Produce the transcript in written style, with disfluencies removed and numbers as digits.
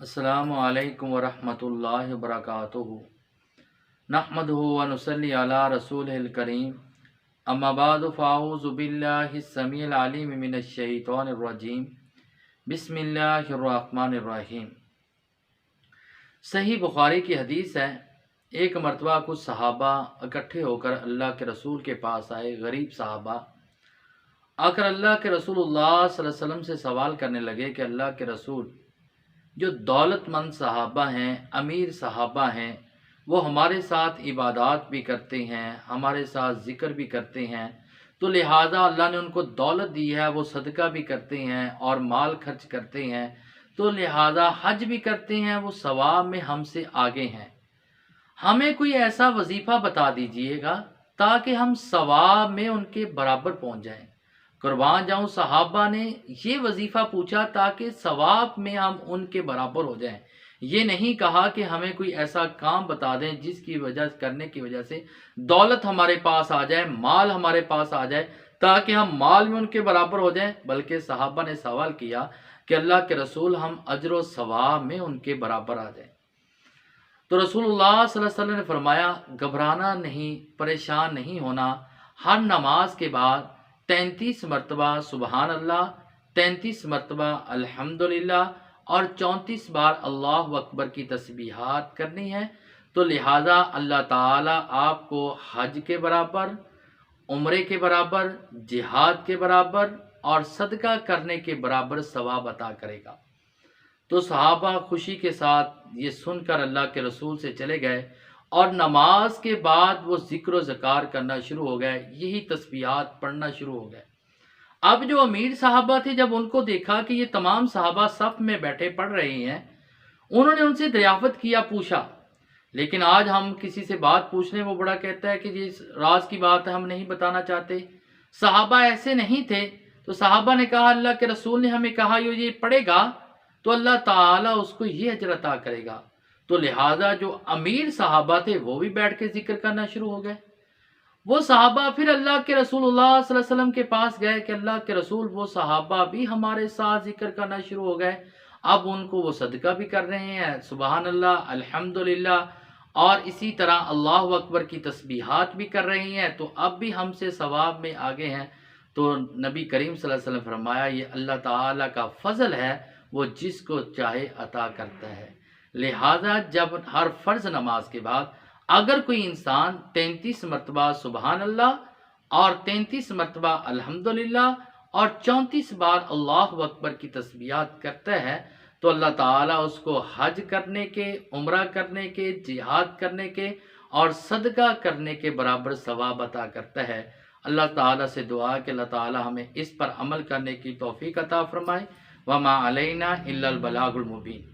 अस्सलामु अलैकुम वरहमतुल्लाहि वबरकातुहू। नहमदुहु व नुसल्ली अला रसूलिहिल करीम। अम्मा बादु फ़अऊज़ु बिल्लाहिस समीइल अलीम मिनश शैतानिर रजीम। बिस्मिल्लाहिर रहमानिर रहीम। सही बुखारी की हदीस है, एक मरतबा कुछ सहाबा इकट्ठे होकर अल्लाह के रसूल के पास आए। गरीब सहाबा आकर अल्लाह के रसूलुल्लाह सल्लल्लाहु अलैहि वसल्लम से सवाल करने लगे कि अल्लाह के रसूल, जो दौलतमंद सहाबा हैं, अमीर सहाबा हैं, वो हमारे साथ इबादत भी करते हैं, हमारे साथ ज़िक्र भी करते हैं, तो लिहाजा अल्लाह ने उनको दौलत दी है, वो सदका भी करते हैं और माल खर्च करते हैं, तो लिहाजा हज भी करते हैं, वो सवाब में हमसे आगे हैं। हमें कोई ऐसा वजीफ़ा बता दीजिएगा ताकि हम सवाब में उनके बराबर पहुंच जाएं। कुर्बान जाऊं, सहाबा ने ये वजीफ़ा पूछा ताकि सवाब में हम उनके बराबर हो जाएं। ये नहीं कहा कि हमें कोई ऐसा काम बता दें जिसकी वजह करने की वजह से दौलत हमारे पास आ जाए, माल हमारे पास आ जाए ताकि हम माल में उनके बराबर हो जाएं। बल्कि सहाबा ने सवाल किया कि अल्लाह के रसूल, हम अजर व सवाब में उनके बराबर आ जाएं। तो रसूलुल्लाह सल्लल्लाहु अलैहि वसल्लम ने फरमाया, घबराना नहीं, परेशान नहीं होना। हर नमाज के बाद 33 मरतबा सुबहान अल्लाह, 33 मरतबा अल्हम्दुलिल्लाह और 34 बार अल्लाहु अकबर की तस्बीहात करनी है। तो लिहाजा अल्लाह ताला आपको हज के बराबर, उम्रे के बराबर, जिहाद के बराबर और सदका करने के बराबर सवाब अता करेगा। तो सहाबा खुशी के साथ ये सुनकर अल्लाह के रसूल से चले गए और नमाज के बाद वो ज़िक्र व ज़कार करना शुरू हो गए, यही तस्बीहात पढ़ना शुरू हो गए। अब जो अमीर साहबा थे, जब उनको देखा कि ये तमाम साहबा सफ़ में बैठे पढ़ रहे हैं, उन्होंने उनसे दरियाफ़त किया, पूछा। लेकिन आज हम किसी से बात पूछने, वो बड़ा कहता है कि ये राज की बात है, हम नहीं बताना चाहते। साहबा ऐसे नहीं थे। तो साहबा ने कहा, अल्लाह के रसूल ने हमें कहा ये पढ़ेगा तो अल्लाह ताला उसको ये अजर अता करेगा। तो लिहाजा जो अमीर सहाबा थे वो भी बैठ के जिक्र करना शुरू हो गए। वो सहाबा फिर अल्लाह के रसूलुल्लाह सल्लल्लाहु अलैहि वसल्लम के पास गए कि अल्लाह के रसूल, वो सहाबा भी हमारे साथ जिक्र करना शुरू हो गए। अब उनको वो सदका भी कर रहे हैं, सुबहान अल्लाह, अल्हम्दुलिल्लाह और इसी तरह अल्लाहु अकबर की तस्बीहात भी कर रही हैं, तो अब भी हमसे सवाब में आगे हैं। तो नबी करीम सल्लल्लाहु अलैहि वसल्लम फरमाया, ये अल्लाह ताला का फजल है, वो जिसको चाहे अता करता है। लिहाजा जब हर फ़र्ज़ नमाज के बाद अगर कोई इंसान 33 मरतबा सुबहान अल्लाह और 33 मरतबा अल्हम्दुलिल्लाह और 34 बार अल्लाहु अकबर की तस्बीहात करता है, तो अल्लाह ताला उसको हज करने के, उम्रा करने के, जिहाद करने के और सदका करने के बराबर सवाब अता करता है। अल्लाह ताला से दुआ कि अल्लाह ताला हमें इस पर अमल करने की तौफीक अता फरमाए। वमा अलैना इल्लल बलागुल मुबीन।